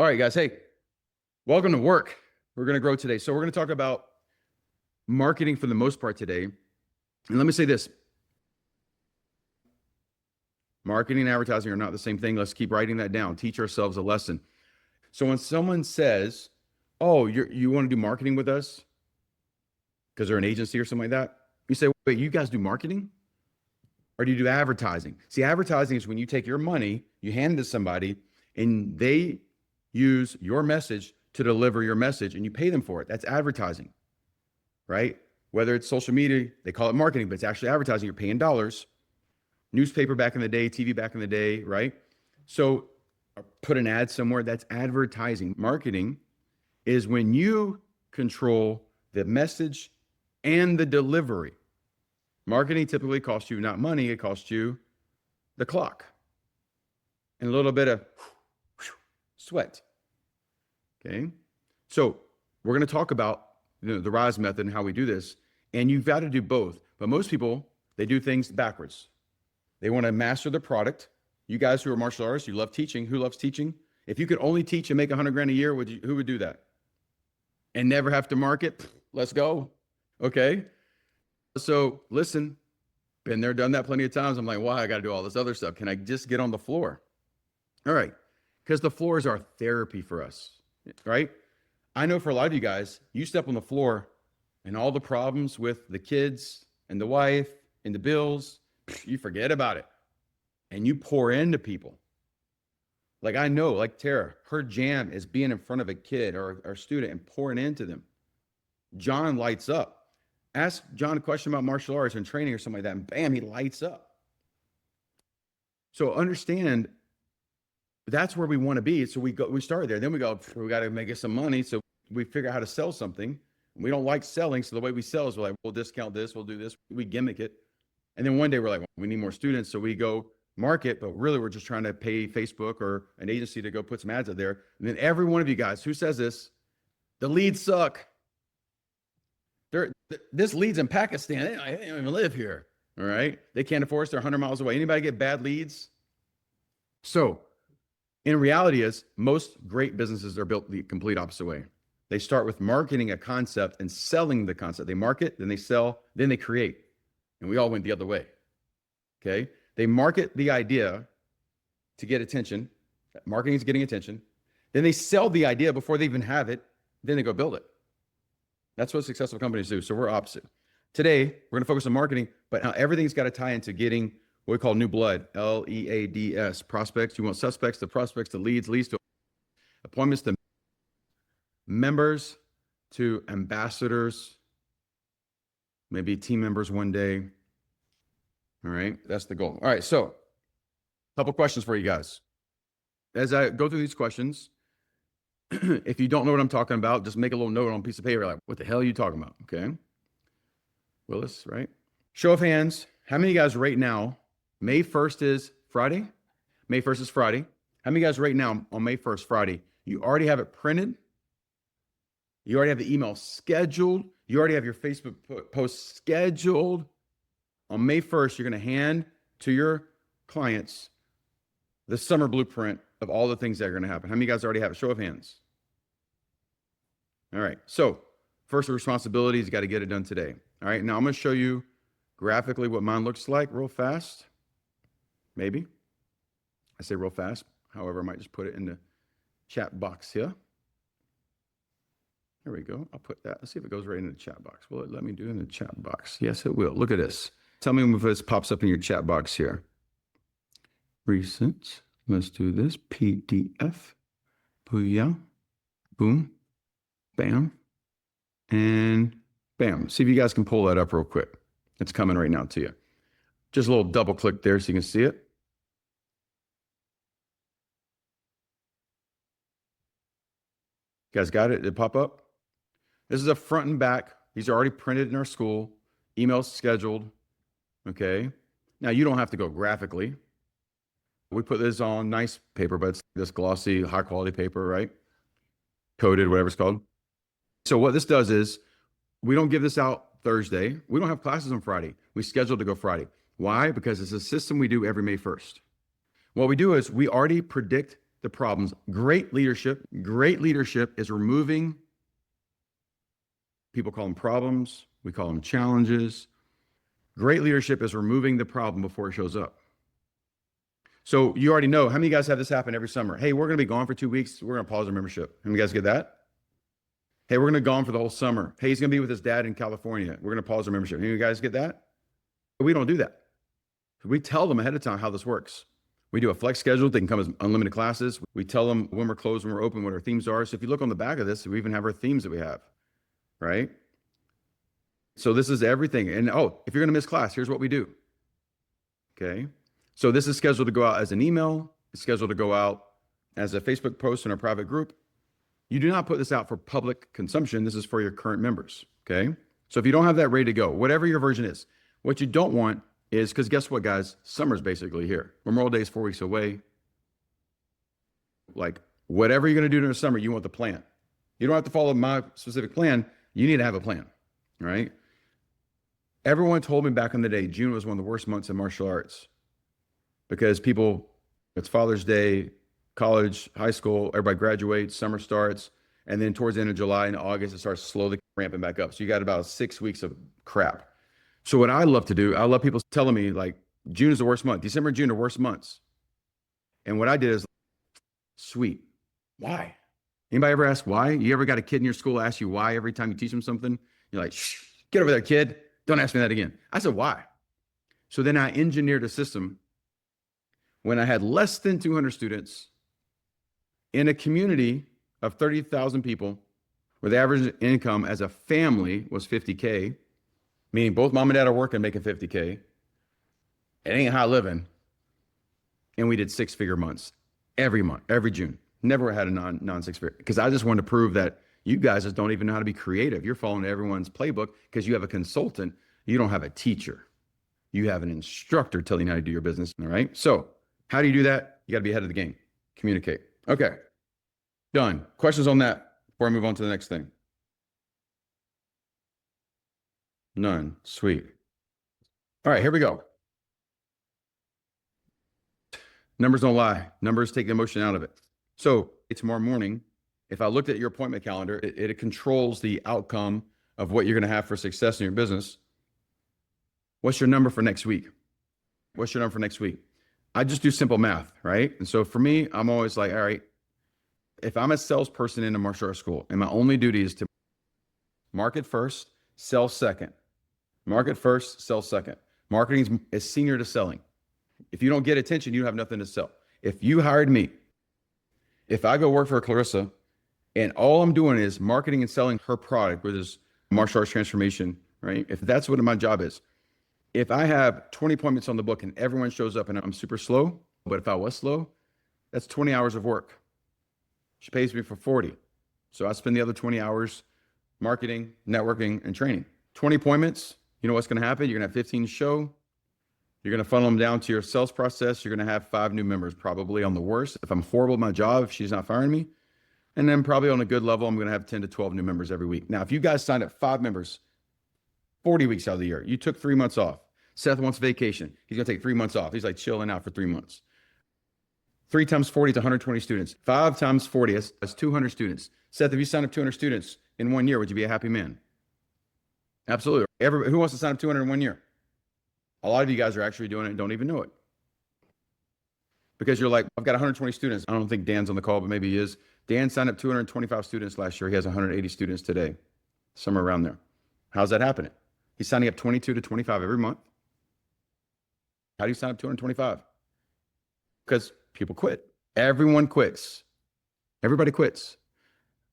All right, guys. Hey, welcome to work. We're going to grow today. So we're going to talk about marketing for the most part today. And let me say this. Marketing and advertising are not the same thing. Let's keep writing that down. Teach ourselves a lesson. So when someone says, oh, you want to do marketing with us because they're an agency or something like that, you say, wait, you guys do marketing? Or do you do advertising? See, advertising is when you take your money, you hand it to somebody, and they use your message to deliver your message and you pay them for it. That's advertising, right? Whether it's social media, they call it marketing, but it's actually advertising. You're paying dollars. Newspaper back in the day, TV back in the day, right? So put an ad somewhere, that's advertising. Marketing is when you control the message and the delivery. Marketing typically costs you not money, it costs you the clock and a little bit of sweat. Okay. So we're going to talk about the RISE method and how we do this. And you've got to do both. But most people, they do things backwards. They want to master the product. You guys who are martial artists, you love teaching. Who loves teaching? If you could only teach and make 100 grand a year, who would do that? And never have to market? Let's go. Okay. So listen, been there, done that plenty of times. I'm like, why? I got to do all this other stuff. Can I just get on the floor? All right. Because the floor is our therapy for us, right? I know for a lot of you guys, you step on the floor and all the problems with the kids and the wife and the bills, you forget about it and you pour into people. Like I know, like Tara, her jam is being in front of a kid or a student and pouring into them. John lights up. Ask John a question about martial arts and training or something like that, and bam, he lights up. So understand that's where we want to be. So we start there. Then we got to make us some money. So we figure out how to sell something. We don't like selling. So the way we sell is we're like, we'll discount this, we'll do this. We gimmick it. And then one day we're like, well, we need more students. So we go market, but really we're just trying to pay Facebook or an agency to go put some ads out there. And then every one of you guys who says this, the leads suck. This leads in Pakistan. They don't even live here. All right. They can't afford us. They're 100 miles away. Anybody get bad leads? So in reality is most great businesses are built the complete opposite way. They start with marketing a concept and selling the concept. They market, then they sell, then they create. And we all went the other way. Okay. They market the idea to get attention. Marketing is getting attention. Then they sell the idea before they even have it. Then they go build it. That's what successful companies do. So we're opposite. Today, we're going to focus on marketing, but now everything's got to tie into getting what we call new blood, LEADS, prospects. You want suspects to prospects to leads to appointments to members to ambassadors, maybe team members one day. All right, that's the goal. All right, so a couple questions for you guys. As I go through these questions, if you don't know what I'm talking about, just make a little note on a piece of paper, like, what the hell are you talking about? Okay. Willis, right? Show of hands. How many of you guys right now, May 1st is Friday? May 1st is Friday. How many of you guys right now on May 1st, Friday, you already have it printed? You already have the email scheduled? You already have your Facebook post scheduled? On May 1st, you're going to hand to your clients the summer blueprint of all the things that are going to happen. How many of you guys already have it? Show of hands. All right. So first responsibility is you got to get it done today. All right. Now I'm going to show you graphically what mine looks like real fast. Maybe. I say real fast. However, I might just put it in the chat box here. There we go. I'll put that. Let's see if it goes right in the chat box. Will it let me do it in the chat box? Yes, it will. Look at this. Tell me if this pops up in your chat box here. Recent. Let's do this. PDF. Booyah. Boom. Bam. And bam. See if you guys can pull that up real quick. It's coming right now to you. Just a little double click there so you can see it. You guys got it? Did it pop up? This is a front and back. These are already printed in our school. Emails scheduled. Okay. Now you don't have to go graphically. We put this on nice paper, but it's this glossy, high quality paper, right? Coated, whatever it's called. So what this does is we don't give this out Thursday. We don't have classes on Friday. We schedule to go Friday. Why? Because it's a system we do every May 1st. What we do is we already predict the problems. Great leadership is removing, people call them problems, we call them challenges. Great leadership is removing the problem before it shows up. So you already know, how many of you guys have this happen every summer? Hey, we're going to be gone for 2 weeks. We're going to pause our membership. How many of you guys get that? Hey, we're going to be gone for the whole summer. Hey, he's going to be with his dad in California. We're going to pause our membership. Any of you guys get that? But we don't do that. We tell them ahead of time how this works. We do a flex schedule. They can come as unlimited classes. We tell them when we're closed, when we're open, what our themes are. So if you look on the back of this, we even have our themes that we have, right? So this is everything. And oh, if you're going to miss class, here's what we do. Okay. So this is scheduled to go out as an email. It's scheduled to go out as a Facebook post in our private group. You do not put this out for public consumption. This is for your current members. Okay. So if you don't have that ready to go, whatever your version is, what you don't want is, because guess what, guys? Summer's basically here. Memorial Day is 4 weeks away. Like, whatever you're going to do during the summer, you want the plan. You don't have to follow my specific plan. You need to have a plan, right? Everyone told me back in the day, June was one of the worst months in martial arts because people, it's Father's Day, college, high school, everybody graduates, summer starts, and then towards the end of July and August, it starts slowly ramping back up. So you got about 6 weeks of crap. So what I love to do, I love people telling me like June is the worst month. December and June are worst months. And what I did is, sweet. Why? Anybody ever ask why? You ever got a kid in your school ask you why every time you teach them something? You're like, shh, get over there, kid. Don't ask me that again. I said, why? So then I engineered a system when I had less than 200 students in a community of 30,000 people where the average income as a family was 50K, meaning both mom and dad are working, making 50K. It ain't high living. And we did 6-figure months every month, every June. Never had a non-6-figure, because I just wanted to prove that you guys just don't even know how to be creative. You're following everyone's playbook because you have a consultant. You don't have a teacher. You have an instructor telling you how to do your business. All right. So how do you do that? You got to be ahead of the game. Communicate. Okay. Done. Questions on that before I move on to the next thing? None. Sweet. All right, here we go. Numbers don't lie. Numbers take the emotion out of it. So tomorrow morning, if I looked at your appointment calendar, it controls the outcome of what you're going to have for success in your business. What's your number for next week? What's your number for next week? I just do simple math, right? And so for me, I'm always like, all right, if I'm a salesperson in a martial arts school and my only duty is to market first, sell second. Market first, sell second. Marketing is senior to selling. If you don't get attention, you have nothing to sell. If you hired me, if I go work for Clarissa and all I'm doing is marketing and selling her product, which is martial arts transformation, right? If that's what my job is, if I have 20 appointments on the book and everyone shows up and I'm super slow, but if I was slow, that's 20 hours of work. She pays me for 40. So I spend the other 20 hours marketing, networking, and training. 20 appointments, you know what's going to happen? You're going to have 15 show. You're going to funnel them down to your sales process. You're going to have 5 new members, probably on the worst. If I'm horrible at my job, if she's not firing me. And then probably on a good level, I'm going to have 10 to 12 new members every week. Now, if you guys signed up 5 members, 40 weeks out of the year, you took 3 months off. Seth wants vacation. He's going to take 3 months off. He's like chilling out for 3 months. 3 times 40 is 120 students. 5 times 40 is 200 students. Seth, if you sign up 200 students in 1 year, would you be a happy man? Absolutely. Who wants to sign up 200 in 1 year? A lot of you guys are actually doing it and don't even know it. Because you're like, I've got 120 students. I don't think Dan's on the call, but maybe he is. Dan signed up 225 students last year. He has 180 students today, somewhere around there. How's that happening? He's signing up 22 to 25 every month. How do you sign up 225? Because people quit. Everyone quits. Everybody quits.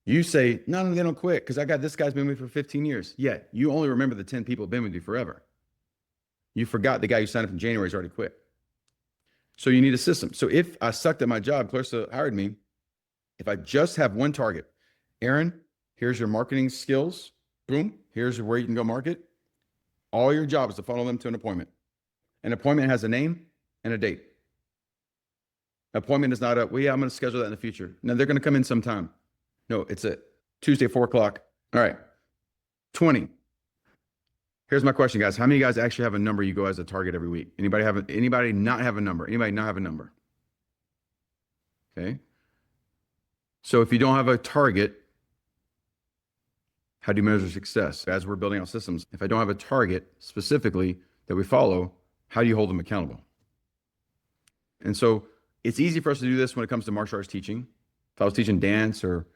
You say, no, they don't quit because I got this guy's been with me for 15 years. Yeah, you only remember the 10 people who've been with you forever. You forgot the guy who signed up in January has already quit. So you need a system. So if I sucked at my job, Clarissa hired me. If I just have one target, Aaron, here's your marketing skills. Boom. Here's where you can go market. All your job is to funnel them to an appointment. An appointment has a name and a date. Appointment is not a, well, yeah, I'm going to schedule that in the future. No, they're going to come in sometime. No, it's a Tuesday, 4 o'clock. All right. 20. Here's my question, guys. How many of you guys actually have a number you go as a target every week? Anybody not have a number? Anybody not have a number? Okay. So if you don't have a target, how do you measure success? As we're building out systems, if I don't have a target specifically that we follow, how do you hold them accountable? And so it's easy for us to do this when it comes to martial arts teaching. If I was teaching dance or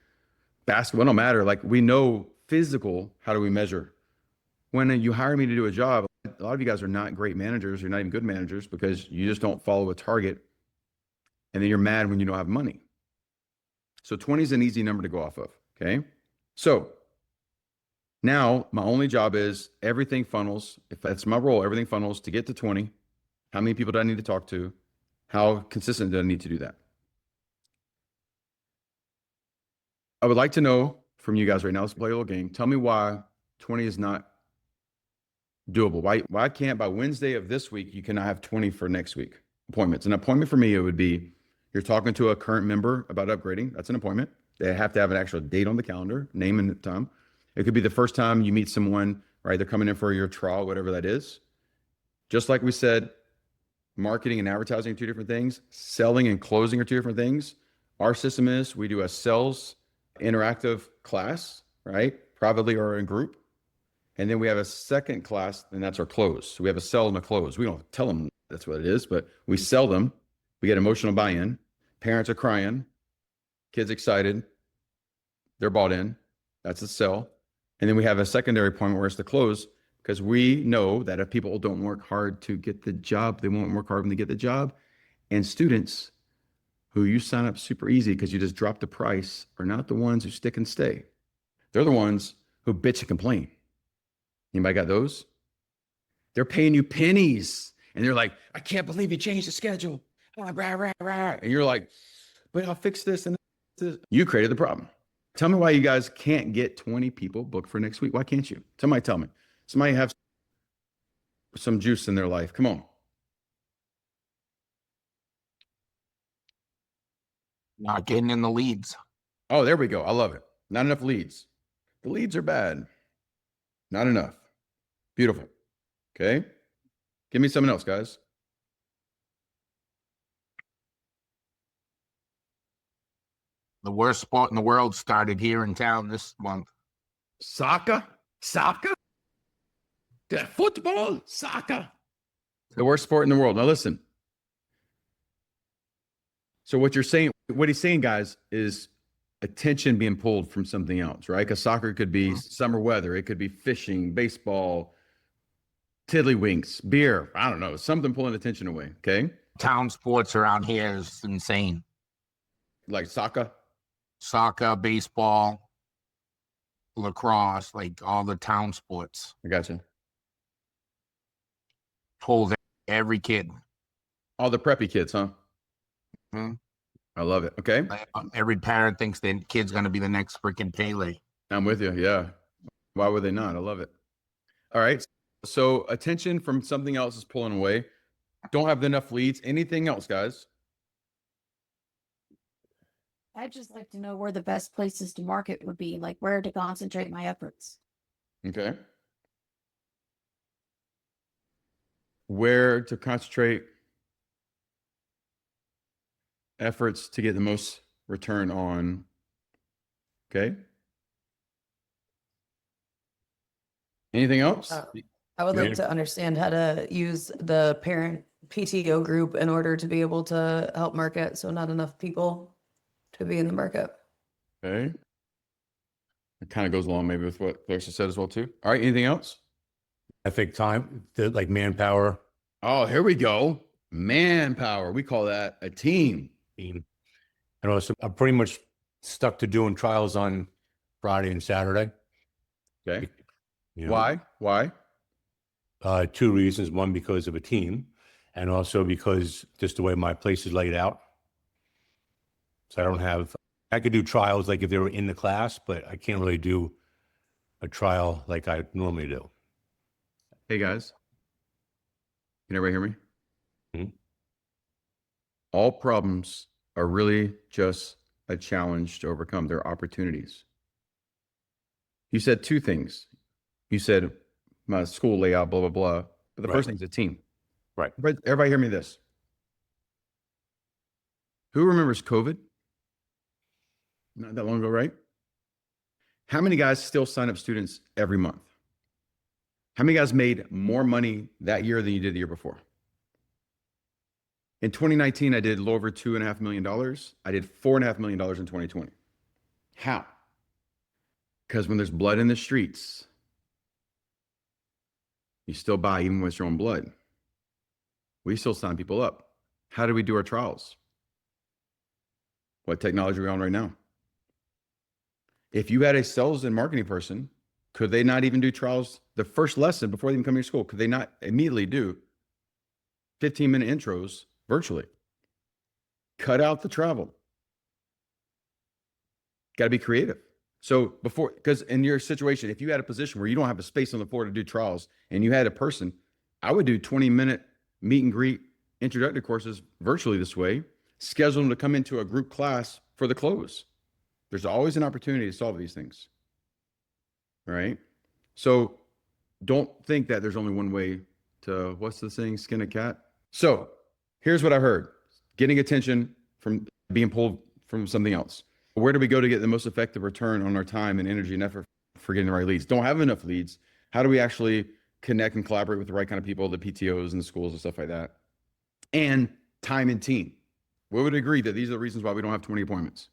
basketball, it don't matter. Like we know physical, how do we measure? When you hire me to do a job, a lot of you guys are not great managers. You're not even good managers because you just don't follow a target. And then you're mad when you don't have money. So 20 is an easy number to go off of. Okay. So now my only job is everything funnels. If that's my role, everything funnels to get to 20. How many people do I need to talk to? How consistent do I need to do that? I would like to know from you guys right now. Let's play a little game. Tell me why 20 is not doable. Why can't by Wednesday of this week, you cannot have 20 for next week appointments? An appointment for me, it would be you're talking to a current member about upgrading. That's an appointment. They have to have an actual date on the calendar, name and time. It could be the first time you meet someone, right? They're coming in for your trial, whatever that is. Just like we said, marketing and advertising are two different things. Selling and closing are two different things. Our system is we do a sales interactive class, right? Privately or in group. And then we have a second class, and that's our close. So we have a sell and a close. We don't tell them that's what it is, but we sell them. We get emotional buy-in. Parents are crying. Kids excited. They're bought in. That's a sell. And then we have a secondary point where it's the close, because we know that if people don't work hard to get the job, they won't work hard when they get the job. And students who you sign up super easy because you just drop the price are not the ones who stick and stay. They're the ones who bitch and complain. Anybody got those? They're paying you pennies. And they're like, I can't believe you changed the schedule. Rah, rah, rah. And you're like, but I'll fix this and this. You created the problem. Tell me why you guys can't get 20 people booked for next week. Why can't you? Somebody tell me. Somebody have some juice in their life. Come on. Not getting in the leads. Oh, there we go. I love it. Not enough leads. The leads are bad. Not enough. Beautiful. Okay. Give me something else, guys. The worst sport in the world started here in town this month. Soccer? Soccer? Football? Soccer? The worst sport in the world. Now listen. So what you're saying, what he's saying, guys, is attention being pulled from something else, right? Because soccer could be summer weather. It could be fishing, baseball, tiddlywinks, beer. I don't know. Something pulling attention away. Okay. Town sports around here is insane. Like soccer? Soccer, baseball, lacrosse, like all the town sports. I gotcha. Pulls every kid. All the preppy kids, huh? Hmm? I love it. Okay. Every parent thinks their kid's going to be the next freaking Pele. I'm with you. Yeah. Why would they not? I love it. All right. So attention from something else is pulling away. Don't have enough leads. Anything else, guys? I'd just like to know where the best places to market would be, like where to concentrate my efforts. Okay. Where to concentrate efforts to get the most return on. Okay. Anything else? I would like to understand how to use the parent PTO group in order to be able to help market. So not enough people to be in the market. Okay. It kind of goes along maybe with what Clarissa said as well too. All right. Anything else? I think time, like manpower. Oh, here we go. Manpower. We call that a team. And also, I'm pretty much stuck to doing trials on Friday and Saturday. Okay. You know, Why? two reasons. One, because of a team, and also because just the way my place is laid out. So I could do trials like if they were in the class, but I can't really do a trial like I normally do. Hey guys. Can everybody hear me? Mhm. All problems are really just a challenge to overcome. They're opportunities. You said two things. You said my school layout, blah, blah, blah. But the Right. first thing is a team. Right. Everybody hear me this. Who remembers COVID? Not that long ago, right? How many guys still sign up students every month? How many guys made more money that year than you did the year before? In 2019, I did a little over $2.5 million. I did $4.5 million in 2020. How? Because when there's blood in the streets, you still buy even with your own blood. We still sign people up. How do we do our trials? What technology are we on right now? If you had a sales and marketing person, could they not even do trials the first lesson before they even come to your school? Could they not immediately do 15-minute intros virtually? Cut out the travel. Got to be creative. So before, because in your situation, if you had a position where you don't have a space on the floor to do trials and you had a person, I would do 20-minute meet and greet introductory courses virtually this way, schedule them to come into a group class for the close. There's always an opportunity to solve these things. All right. So don't think that there's only one way to, what's the saying, skin a cat. So here's what I heard. Getting attention from being pulled from something else. Where do we go to get the most effective return on our time and energy and effort for getting the right leads? Don't have enough leads. How do we actually connect and collaborate with the right kind of people, the PTOs and the schools and stuff like that? And time and team. We would agree that these are the reasons why we don't have 20 appointments.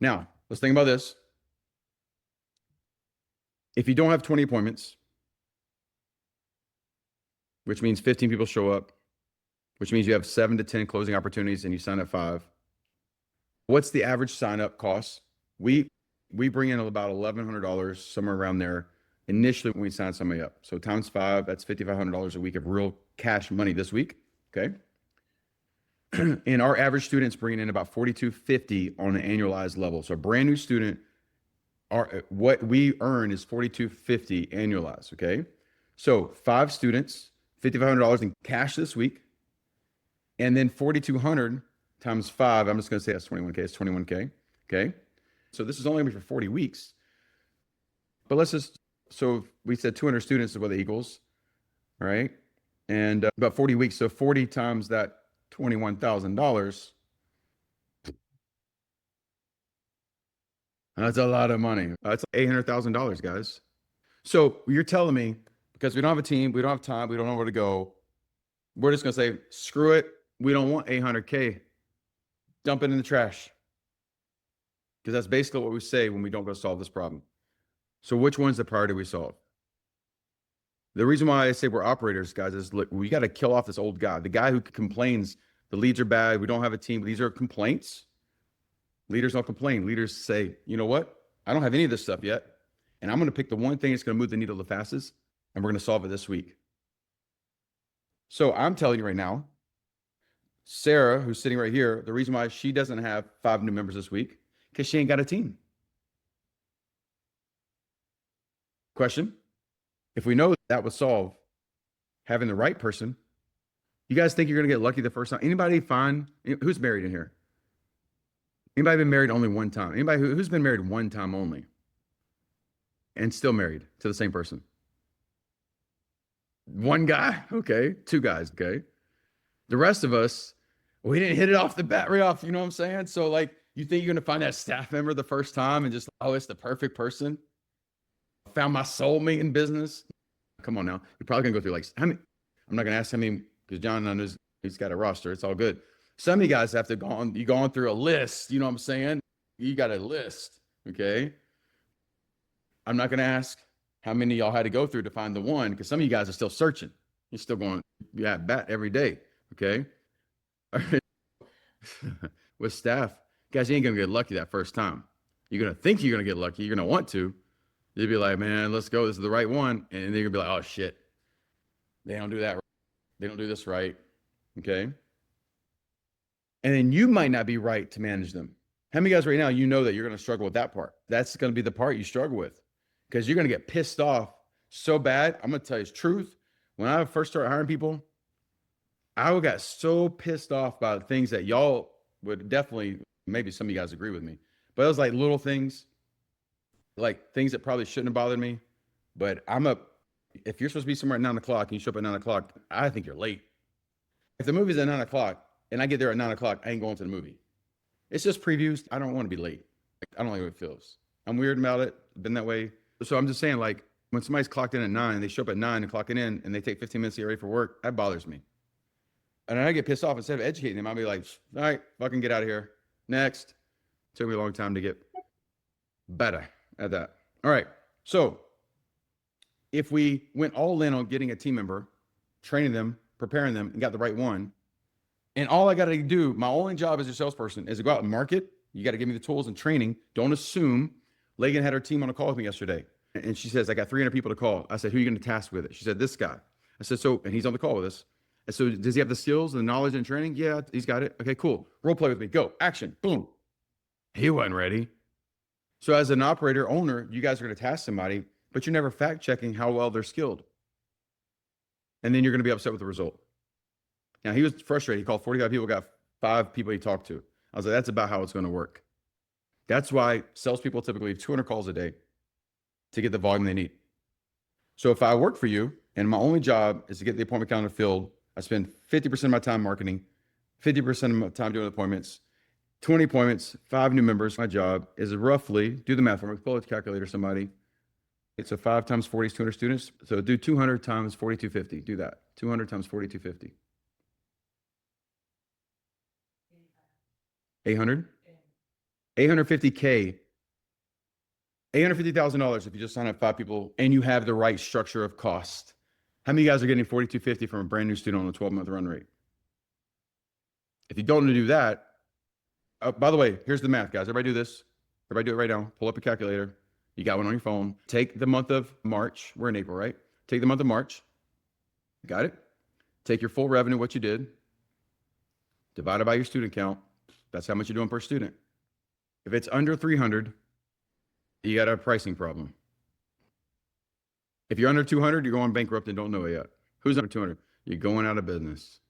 Now, let's think about this. If you don't have 20 appointments, which means 15 people show up, which means you have 7 to 10 closing opportunities and you sign up 5. What's the average sign up cost? We bring in about $1,100, somewhere around there, initially when we sign somebody up. So times 5, that's $5,500 a week of real cash money this week. Okay. And our average student's bringing in about $4,250 on an annualized level. So a brand new student, what we earn is $4,250 annualized. Okay. So 5 students, $5,500 in cash this week. And then 4,200 times 5, I'm just going to say that's 21K. It's 21K. Okay. So this is only going to be for 40 weeks. But let's just, so we said 200 students is what that equals. All right. And about 40 weeks. So 40 times that $21,000. That's a lot of money. That's $800,000, guys. So you're telling me, because we don't have a team, we don't have time, we don't know where to go, we're just going to say, screw it. We don't want 800K. Dump it in the trash. Because that's basically what we say when we don't go solve this problem. So which one's the priority we solve? The reason why I say we're operators, guys, is look, we got to kill off this old guy. The guy who complains the leads are bad, we don't have a team. These are complaints. Leaders don't complain. Leaders say, you know what? I don't have any of this stuff yet. And I'm going to pick the one thing that's going to move the needle the fastest. And we're going to solve it this week. So I'm telling you right now, Sarah, who's sitting right here, the reason why she doesn't have 5 new members this week, because she ain't got a team. Question. If we know that would solve having the right person, you guys think you're going to get lucky the first time? Anybody find, who's married in here? Anybody been married only one time? Anybody who's been married one time only and still married to the same person? One guy? Okay. 2 guys. Okay. The rest of us, we didn't hit it off the bat right off. You know what I'm saying? So like, you think you're going to find that staff member the first time and just, oh, it's the perfect person. Found my soulmate in business. Come on now. You're probably going to go through like, how many, I'm not going to ask how many, because John knows he's got a roster. It's all good. Some of you guys have to go on, you go on through a list. You know what I'm saying? You got a list. Okay. I'm not going to ask how many y'all had to go through to find the one, because some of you guys are still searching. You're still going, yeah, bat every day. Okay. With staff, guys, you ain't going to get lucky that first time. You're going to think you're going to get lucky. You're going to want to. You'll be like, man, let's go. This is the right one. And then you're going to be like, oh, shit. They don't do that. They don't do this right. Okay. And then you might not be right to manage them. How many guys right now, you know that you're going to struggle with that part? That's going to be the part you struggle with, because you're going to get pissed off so bad. I'm going to tell you the truth. When I first started hiring people, I got so pissed off by things that y'all would definitely, maybe some of you guys agree with me, but it was like little things, like things that probably shouldn't have bothered me. But if you're supposed to be somewhere at 9 o'clock and you show up at 9 o'clock, I think you're late. If the movie's at 9 o'clock and I get there at 9 o'clock, I ain't going to the movie. It's just previews. I don't want to be late. Like, I don't like how it feels. I'm weird about it. Been that way. So I'm just saying, like, when somebody's clocked in at 9, they show up at 9 and clocking in, and they take 15 minutes to get ready for work, that bothers me. And I get pissed off. Instead of educating them, I'll be like, all right, fucking get out of here. Next. Took me a long time to get better at that. All right. So if we went all in on getting a team member, training them, preparing them, and got the right one, and all I got to do, my only job as a salesperson is to go out and market. You got to give me the tools and training. Don't assume. Lagan had her team on a call with me yesterday. And she says, I got 300 people to call. I said, who are you going to task with it? She said, this guy. I said, so, and he's on the call with us. And so does he have the skills, the knowledge and training? Yeah, he's got it. Okay, cool. Role play with me. Go. Action. Boom. He wasn't ready. So as an operator, owner, you guys are going to task somebody, but you're never fact checking how well they're skilled. And then you're going to be upset with the result. Now, he was frustrated. He called 45 people, got 5 people he talked to. I was like, that's about how it's going to work. That's why salespeople typically have 200 calls a day to get the volume they need. So if I work for you and my only job is to get the appointment calendar filled, I spend 50% of my time marketing, 50% of my time doing appointments, 20 appointments, 5 new members. My job is roughly, do the math for me, pull out the calculator, somebody. It's a 5 times 40 is 200 students. So do 200 times 4250. Do that. 200 times 4250. 800? 850K. $850,000 if you just sign up 5 people and you have the right structure of cost. How many of you guys are getting 4250 from a brand new student on a 12-month run rate? If you don't do that, by the way, here's the math, guys. Everybody do this. Everybody do it right now. Pull up a calculator. You got one on your phone. Take the month of March. We're in April, right? Take the month of March. Got it? Take your full revenue, what you did, divided by your student count. That's how much you're doing per student. If it's under 300, you got a pricing problem. If you're under 200, you're going bankrupt and don't know it yet. Who's under 200? You're going out of business.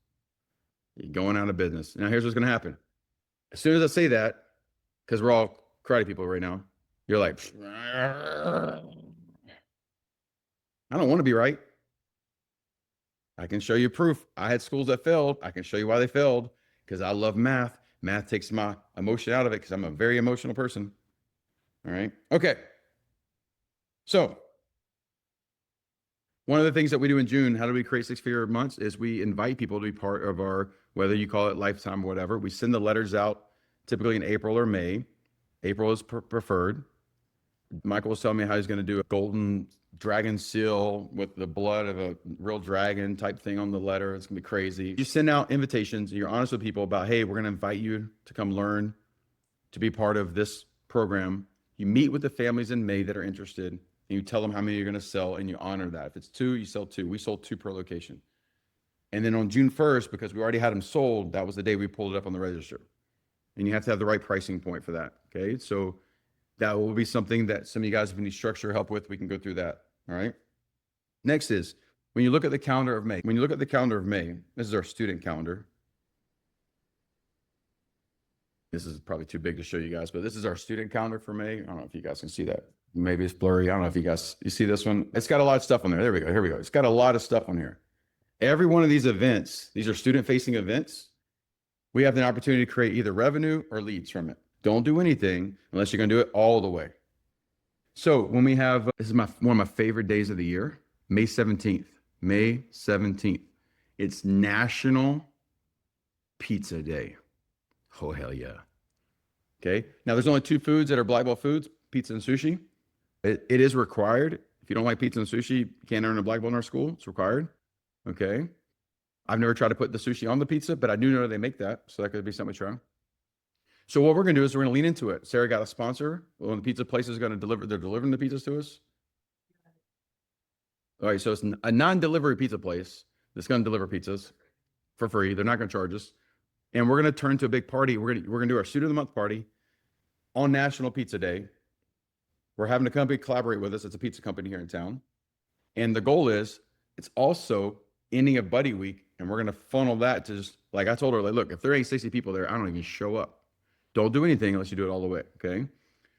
You're going out of business. Now, here's what's going to happen. As soon as I say that, because we're all karate people right now, you're like, I don't want to be right. I can show you proof. I had schools that failed. I can show you why they failed because I love math. Math takes my emotion out of it because I'm a very emotional person. All right. Okay. So one of the things that we do in June, how do we create 6-figure months, is we invite people to be part of our, whether you call it lifetime or whatever. We send the letters out typically in April or May. April is preferred. Michael was telling me how he's going to do a golden dragon seal with the blood of a real dragon type thing on the letter. It's going to be crazy. You send out invitations and you're honest with people about, hey, we're going to invite you to come learn, to be part of this program. You meet with the families in May that are interested and you tell them how many you're going to sell and you honor that. If it's 2, you sell 2. We sold 2 per location. And then on June 1st, because we already had them sold, that was the day we pulled it up on the register. And you have to have the right pricing point for that. Okay. So that will be something that some of you guys, if you need structure help with, we can go through that. All right. Next is when you look at the calendar of May. When you look at the calendar of May, this is our student calendar. This is probably too big to show you guys, but this is our student calendar for May. I don't know if you guys can see that. Maybe it's blurry. I don't know if you see this one. It's got a lot of stuff on there. There we go. Here we go. It's got a lot of stuff on here. Every one of these events, these are student facing events. We have the opportunity to create either revenue or leads from it. Don't do anything unless you're going to do it all the way. So when we have, this is one of my favorite days of the year, May 17th. May 17th. It's National Pizza Day. Oh, hell yeah. Okay. Now there's only 2 foods that are black belt foods, pizza and sushi. It is required. If you don't like pizza and sushi, you can't earn a black belt in our school. It's required. Okay. I've never tried to put the sushi on the pizza, but I do know they make that. So that could be something to try. So what we're going to do is we're going to lean into it. Sarah got a sponsor. When the pizza place is going to deliver, they're delivering the pizzas to us. All right. So it's a non-delivery pizza place that's going to deliver pizzas for free. They're not going to charge us. And we're going to turn to a big party. We're going to do our Student of the Month party on National Pizza Day. We're having a company collaborate with us. It's a pizza company here in town. And the goal is it's also ending of Buddy Week. And we're going to funnel that to just, like I told her, like, look, if there ain't 60 people there, I don't even show up. Don't do anything unless you do it all the way. Okay.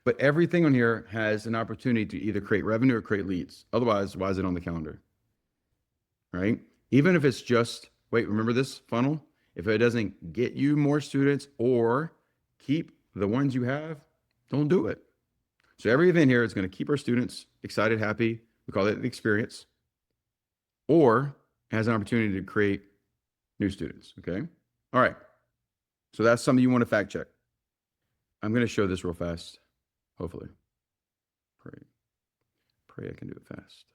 But everything on here has an opportunity to either create revenue or create leads. Otherwise, why is it on the calendar? Right? Even if it's just, wait, remember this funnel? If it doesn't get you more students or keep the ones you have, don't do it. So every event here is going to keep our students excited, happy. We call it the experience, or has an opportunity to create new students. Okay. All right. So that's something you want to fact check. I'm going to show this real fast. Hopefully. Pray I can do it fast.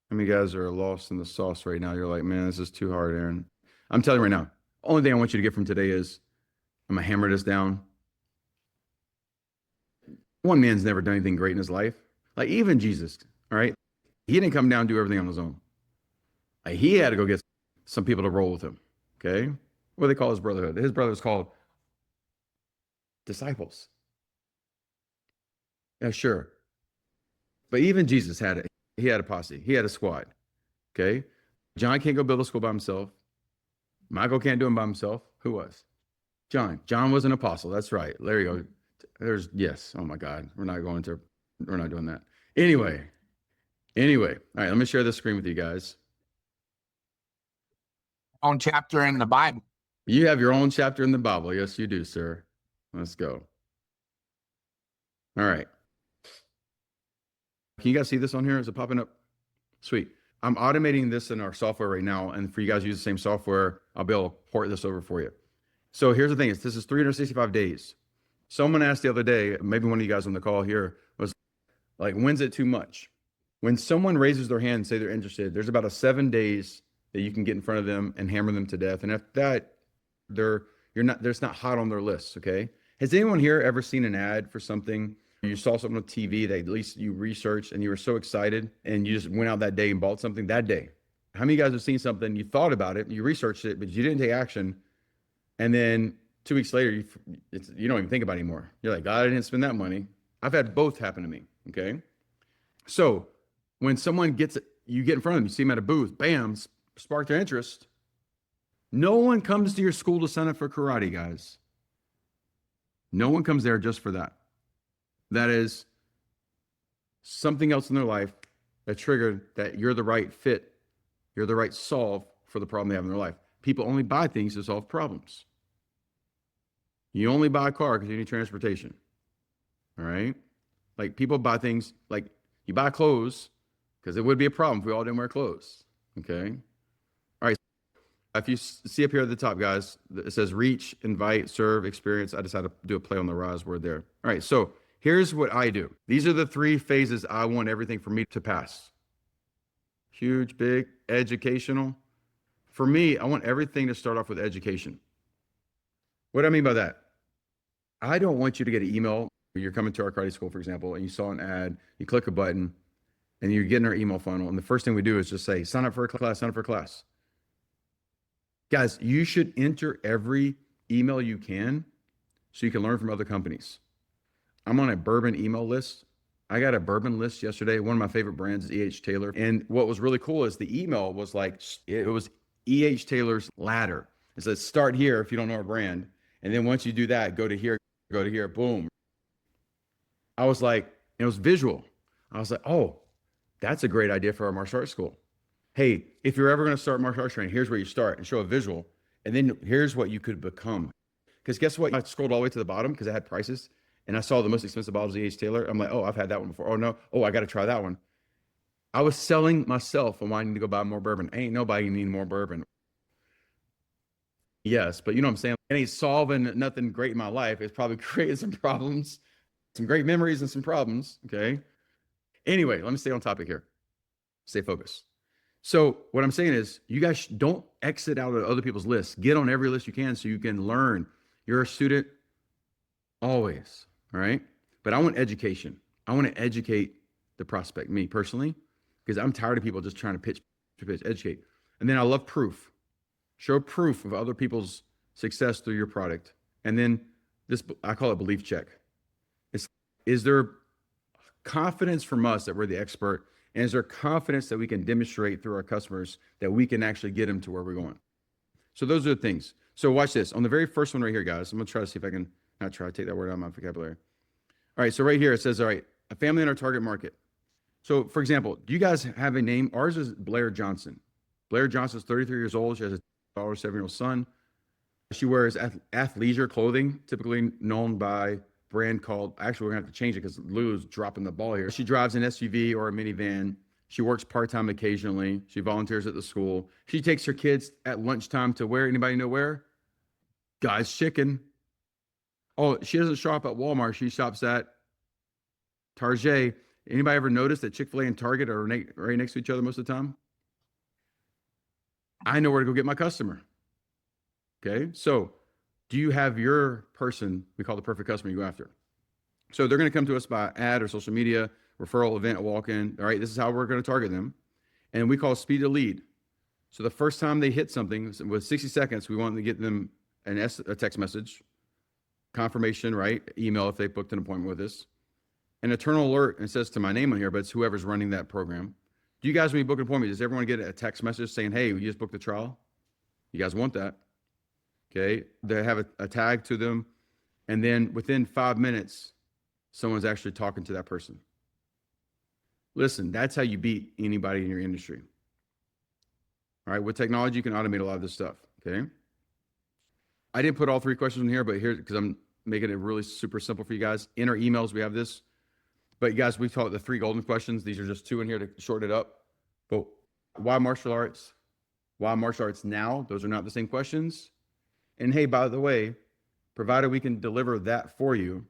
How many guys are lost in the sauce right now? You're like, man, this is too hard, Aaron. I'm telling you right now, only thing I want you to get from today is I'm going to hammer this down. One man's never done anything great in his life. Like even Jesus, all right? He didn't come down and do everything on his own. Like, he had to go get some people to roll with him, okay? What do they call his brotherhood? His brother was called disciples. Yeah, sure. But even Jesus had he had a posse. He had a squad, okay? John can't go build a school by himself. Michael can't do it by himself. Who was? John. John was an apostle. That's right. There you go. Yes. Oh my God. We're not doing that. Anyway. All right. Let me share this screen with you guys. Own chapter in the Bible. You have your own chapter in the Bible. Yes, you do, sir. Let's go. All right. Can you guys see this on here? Is it popping up? Sweet. I'm automating this in our software right now. And for you guys to use the same software, I'll be able to port this over for you. So here's the thing is this is 365 days. Someone asked the other day, maybe one of you guys on the call here was like, when's it too much? When someone raises their hand and say they're interested, there's about 7 days that you can get in front of them and hammer them to death. And if that they're not hot on their list. Okay. Has anyone here ever seen an ad for something? You saw something on TV that at least you researched and you were so excited and you just went out that day and bought something that day. How many of you guys have seen something, you thought about it, you researched it, but you didn't take action. And then 2 weeks later, you don't even think about it anymore. You're like, God, I didn't spend that money. I've had both happen to me. Okay. So when someone you get in front of them, you see them at a booth, bam, spark their interest. No one comes to your school to sign up for karate, guys. No one comes there just for that. That is something else in their life that triggered that you're the right fit. You're the right solve for the problem they have in their life. People only buy things to solve problems. You only buy a car because you need transportation. All right? Like people buy things, like you buy clothes because it would be a problem if we all didn't wear clothes. Okay? All right. If you see up here at the top, guys, it says reach, invite, serve, experience. I decided to do a play on the rise word there. All right. So here's what I do. These are the 3 phases I want everything for me to pass. Huge, big, educational. For me, I want everything to start off with education. What do I mean by that? I don't want you to get an email. You're coming to our karate school, for example, and you saw an ad, you click a button, and you're getting our email funnel. And the first thing we do is just say, sign up for a class, sign up for a class. Guys, you should enter every email you can so you can learn from other companies. I'm on a bourbon email list. I got a bourbon list yesterday. One of my favorite brands is E.H. Taylor. And what was really cool is the email was like, it was E.H. Taylor's ladder. It says, start here if you don't know our brand. And then once you do that, go to here, boom. I was like, it was visual. I was like, oh, that's a great idea for our martial arts school. Hey, if you're ever going to start martial arts training, here's where you start and show a visual. And then here's what you could become. Because guess what? I scrolled all the way to the bottom because I had prices and I saw the most expensive bottles of E.H. Taylor. I'm like, oh, I've had that one before. Oh, no. Oh, I got to try that one. I was selling myself on wanting to go buy more bourbon. Ain't nobody need more bourbon. Yes, but you know what I'm saying? It ain't solving nothing great in my life. It's probably creating some problems, some great memories and some problems. Okay. Anyway, let me stay on topic here. Stay focused. So what I'm saying is you guys don't exit out of other people's lists. Get on every list you can so you can learn. You're a student always. All right. But I want education. I want to educate the prospect, me personally, because I'm tired of people just trying to pitch, educate. And then I love proof. Show proof of other people's success through your product. And then this, I call it belief check. Is there confidence from us that we're the expert? And is there confidence that we can demonstrate through our customers that we can actually get them to where we're going? So those are the things. So watch this. On the very first one right here, guys, I'm going to try to see if I can take that word out of my vocabulary. All right. So right here, it says, all right, a family in our target market. So for example, do you guys have a name? Ours is Blair Johnson. Blair Johnson's 33 years old. She has a 7-year-old son. She wears athleisure clothing, typically known by a brand called, actually, we're going to have to change it because Lou's dropping the ball here. She drives an SUV or a minivan. She works part-time occasionally. She volunteers at the school. She takes her kids at lunchtime to where? Anybody know where? Guy's Chicken. Oh, she doesn't shop at Walmart. She shops at Target. Anybody ever notice that Chick-fil-A and Target are right next to each other most of the time? I know where to go get my customer. Okay, so do you have your person we call the perfect customer you go after? So they're going to come to us by ad or social media, referral, event, walk-in. All right, this is how we're going to target them. And we call speed to lead. So the first time they hit something, with 60 seconds, we want to get them a text message, confirmation, right? Email if they booked an appointment with us. An eternal alert, and it says to my name on here, but it's whoever's running that program. Do you guys, when you book an appointment, does everyone get a text message saying, hey, you just booked the trial? You guys want that? Okay, they have a tag to them, and then within 5 minutes, someone's actually talking to that person. Listen, that's how you beat anybody in your industry. All right, with technology, you can automate a lot of this stuff, okay? I didn't put all 3 questions in here, but here, because I'm making it really super simple for you guys. In our emails, we have this. But you guys, we've taught the 3 golden questions. These are just 2 in here to shorten it up. But why martial arts? Why martial arts now? Those are not the same questions. And hey, by the way, provided we can deliver that for you,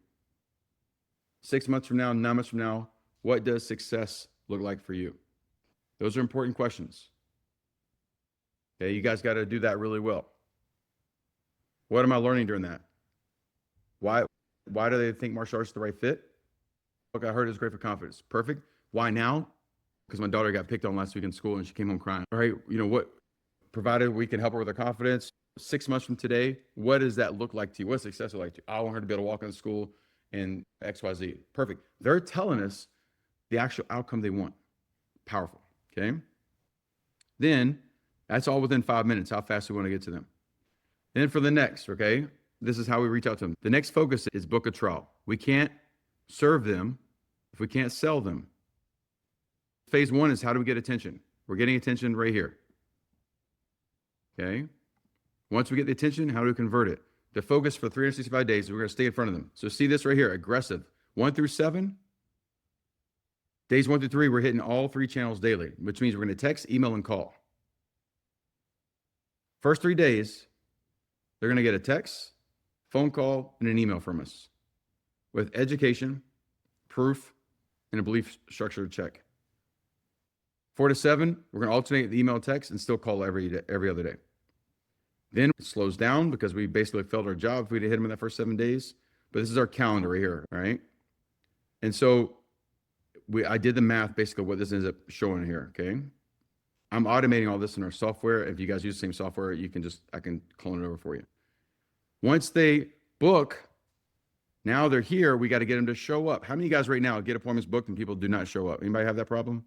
6 months from now, 9 months from now, what does success look like for you? Those are important questions. Okay, you guys got to do that really well. What am I learning during that? Why do they think martial arts is the right fit? Look, I heard it's great for confidence. Perfect. Why now? Because my daughter got picked on last week in school and she came home crying. All right, you know what? Provided we can help her with her confidence, 6 months from today, what does that look like to you? What's success look like to you? I want her to be able to walk into school and XYZ. Perfect. They're telling us the actual outcome they want. Powerful. Okay. Then that's all within 5 minutes, how fast we want to get to them. Then for the next, okay, this is how we reach out to them. The next focus is book a trial. We can't serve them if we can't sell them. Phase 1 is how do we get attention? We're getting attention right here. Okay. Once we get the attention, how do we convert it? The focus for 365 days, we're going to stay in front of them. So see this right here, aggressive. 1 through 7, days 1 through 3, we're hitting all 3 channels daily, which means we're going to text, email, and call. First 3 days, they're going to get a text, phone call, and an email from us with education, proof, and a belief structure check. 4 to 7, we're going to alternate the email and text and still call every other day. Then it slows down because we basically failed our job if we didn't hit them in that first 7 days. But this is our calendar right here, right? And so I did the math, basically what this ends up showing here, okay? I'm automating all this in our software. If you guys use the same software, I can clone it over for you. Once they book, now they're here, we got to get them to show up. How many of you guys right now get appointments booked and people do not show up? Anybody have that problem?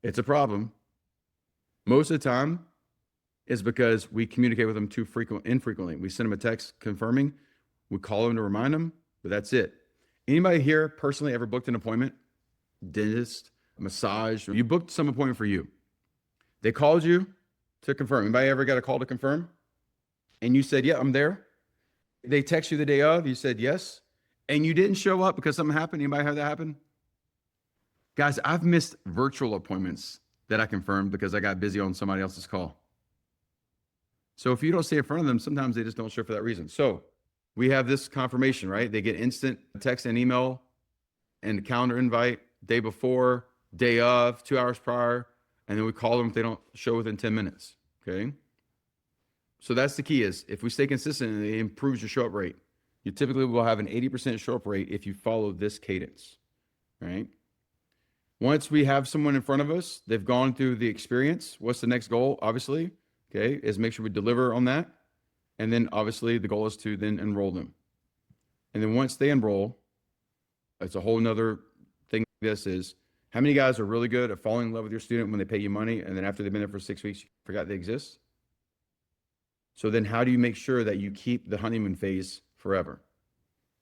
It's a problem. Most of the time, is because we communicate with them too infrequently. We send them a text confirming, we call them to remind them, but that's it. Anybody here personally ever booked an appointment? Dentist, massage, you booked some appointment for you. They called you to confirm. Anybody ever got a call to confirm? And you said, yeah, I'm there. They text you the day of, you said yes, and you didn't show up because something happened. Anybody have that happen? Guys, I've missed virtual appointments that I confirmed because I got busy on somebody else's call. So if you don't stay in front of them, sometimes they just don't show for that reason. So we have this confirmation, right? They get instant text and email and calendar invite day before, day of, 2 hours prior, and then we call them if they don't show within 10 minutes, okay? So that's the key is if we stay consistent, it improves your show up rate. You typically will have an 80% show up rate if you follow this cadence, right? Once we have someone in front of us, they've gone through the experience. What's the next goal? Obviously, okay, is make sure we deliver on that. And then obviously the goal is to then enroll them. And then once they enroll, it's a whole nother thing. This is how many guys are really good at falling in love with your student when they pay you money and then after they've been there for 6 weeks, you forgot they exist? So then how do you make sure that you keep the honeymoon phase forever?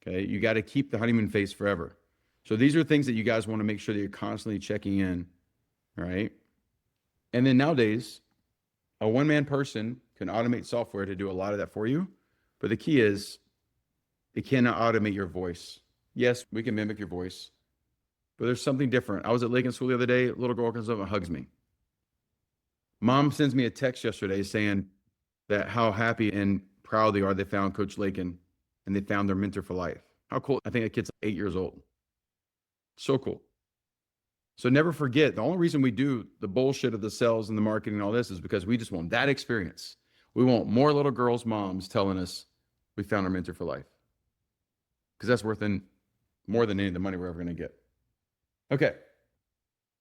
Okay, you got to keep the honeymoon phase forever. So these are things that you guys want to make sure that you're constantly checking in, right? And then nowadays, a one-man person can automate software to do a lot of that for you. But the key is it cannot automate your voice. Yes, we can mimic your voice, but there's something different. I was at Lake and School the other day. A little girl comes up and hugs me. Mom sends me a text yesterday saying that how happy and proud they are they found Coach Lakin and they found their mentor for life. How cool. I think that kid's 8 years old. So cool. So never forget, the only reason we do the bullshit of the sales and the marketing and all this is because we just want that experience. We want more little girls' moms telling us we found our mentor for life. Because that's worth more than any of the money we're ever going to get. Okay.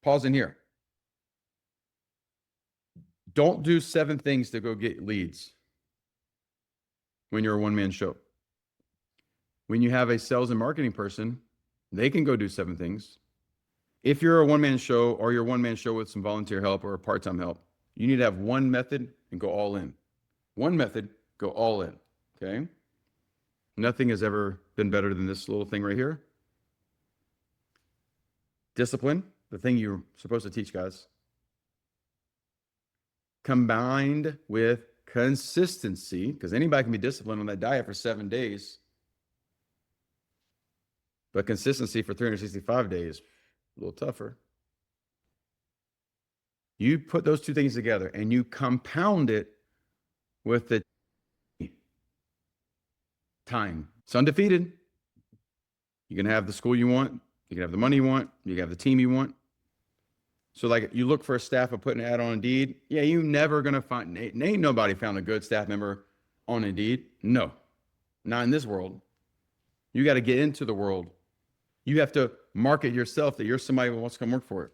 Pause in here. Don't do 7 things to go get leads when you're a one-man show. When you have a sales and marketing person, they can go do 7 things. If you're a one-man show or you're a one-man show with some volunteer help or part-time help, you need to have one method and go all in. One method, go all in, okay? Nothing has ever been better than this little thing right here. Discipline, the thing you're supposed to teach guys, combined with consistency, because anybody can be disciplined on that diet for 7 days, but consistency for 365 days, a little tougher. You put those 2 things together and you compound it with the time. It's undefeated. You can have the school you want. You can have the money you want. You can have the team you want. So like you look for a staff of putting an ad on Indeed. Yeah, you never going to find, ain't nobody found a good staff member on Indeed. No, not in this world. You got to get into the world. You have to market yourself that you're somebody who wants to come work for it.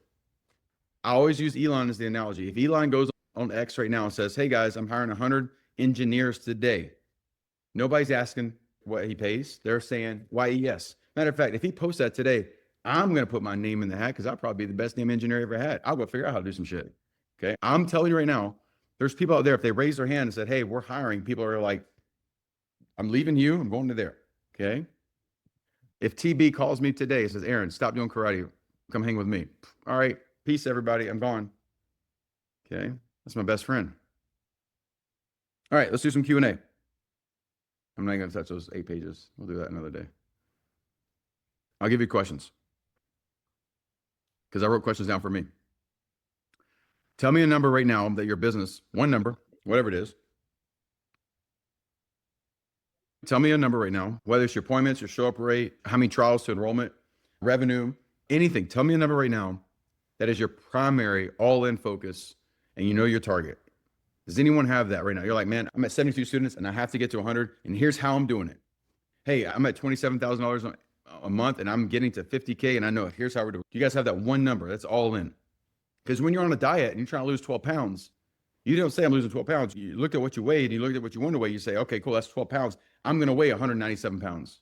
I always use Elon as the analogy. If Elon goes on X right now and says, hey guys, I'm hiring 100 engineers today. Nobody's asking what he pays. They're saying YES. Matter of fact, if he posts that today, I'm going to put my name in the hat because I'll probably be the best damn engineer I ever had. I'll go figure out how to do some shit. Okay. I'm telling you right now, there's people out there, if they raise their hand and said, hey, we're hiring, people are like, I'm leaving you. I'm going to there. Okay. If TB calls me today and says, Aaron, stop doing karate. Come hang with me. All right. Peace, everybody. I'm gone. Okay. That's my best friend. All right. Let's do some Q&A. I'm not going to touch those 8 pages. We'll do that another day. I'll give you questions because I wrote questions down for me. Tell me a number right now that your business, one number, whatever it is. Tell me a number right now, whether it's your appointments, your show up rate, how many trials to enrollment, revenue, anything. Tell me a number right now that is your primary all-in focus and you know your target. Does anyone have that right now? You're like, man, I'm at 72 students and I have to get to 100 and here's how I'm doing it. Hey, I'm at $27,000 a month and I'm getting to 50K and I know here's how we're doing. You guys have that one number. That's all in. Because when you're on a diet and you're trying to lose 12 pounds, you don't say I'm losing 12 pounds. You look at what you weighed and you look at what you want to weigh. You say, okay, cool. That's 12 pounds. I'm going to weigh 197 pounds.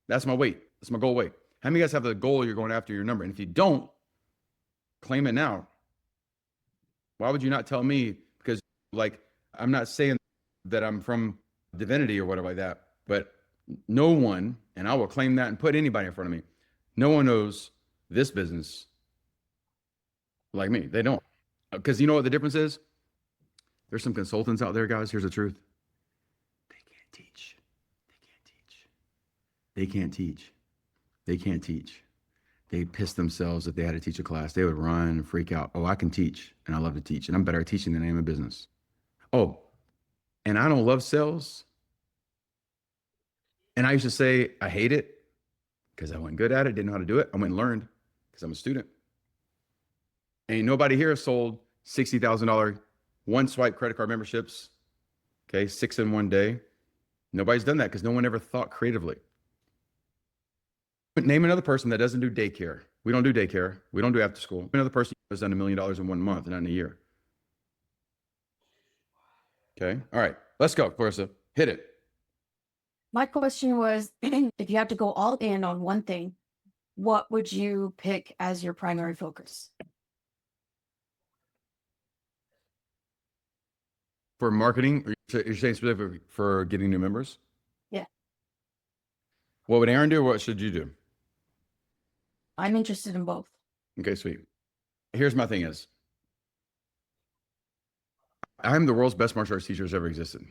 That's my weight. That's my goal weight. How many of you guys have the goal you're going after your number? And if you don't, claim it now. Why would you not tell me? Because like, I'm not saying that I'm from divinity or whatever like that, but no one, and I will claim that and put anybody in front of me, no one knows this business like me. They don't. Because you know what the difference is? There's some consultants out there, guys. Here's the truth. They can't teach. They can't teach. They can't teach. They piss themselves if they had to teach a class. They would run and freak out. Oh, I can teach and I love to teach and I'm better at teaching than I am in business. Oh, and I don't love sales. And I used to say, I hate it because I wasn't good at it, didn't know how to do it. I went and learned because I'm a student. Ain't nobody here sold $60,000 one swipe credit card memberships. Okay. 6 in one day. Nobody's done that because no one ever thought creatively. But name another person that doesn't do daycare. We don't do daycare. We don't do after school. Another person who's done $1 million in 1 month, not in a year. Okay. All right. Let's go, Clarissa. Hit it. My question was, if you have to go all in on one thing, what would you pick as your primary focus? For marketing, or you're saying specifically for getting new members? Yeah. What would Aaron do? What should you do? I'm interested in both. Okay, sweet. Here's my thing is, I'm the world's best martial arts teacher that's ever existed.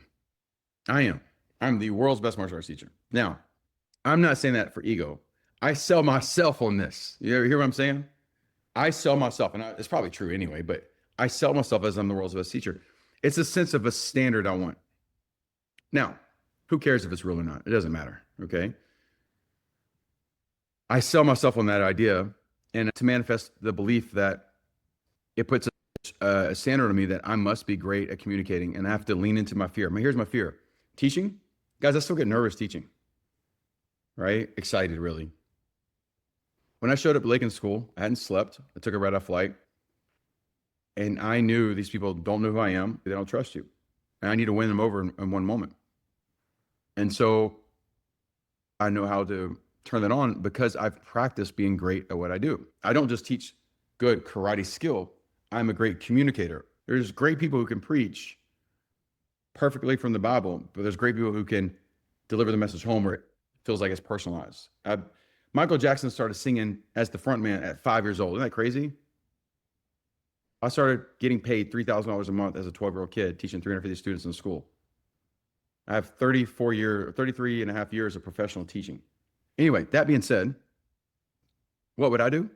I am. I'm the world's best martial arts teacher. Now, I'm not saying that for ego. I sell myself on this. You ever hear what I'm saying? I sell myself, and it's probably true anyway, but I sell myself as I'm the world's best teacher. It's a sense of a standard I want. Now, who cares if it's real or not? It doesn't matter. Okay. I sell myself on that idea and to manifest the belief that it puts a standard on me that I must be great at communicating and I have to lean into my fear. Here's my fear. Teaching. Guys, I still get nervous teaching. Right? Excited, really. When I showed up at Lakin School, I hadn't slept. I took a red-eye flight. And I knew these people don't know who I am. They don't trust you. And I need to win them over in one moment. And so I know how to turn that on because I've practiced being great at what I do. I don't just teach good karate skill. I'm a great communicator. There's great people who can preach perfectly from the Bible, but there's great people who can deliver the message home where it feels like it's personalized. Michael Jackson started singing as the front man at 5 years old. Isn't that crazy? I started getting paid $3,000 a month as a 12-year-old kid teaching 350 students in school. I have 33 and a half years of professional teaching. Anyway, that being said, what would I do?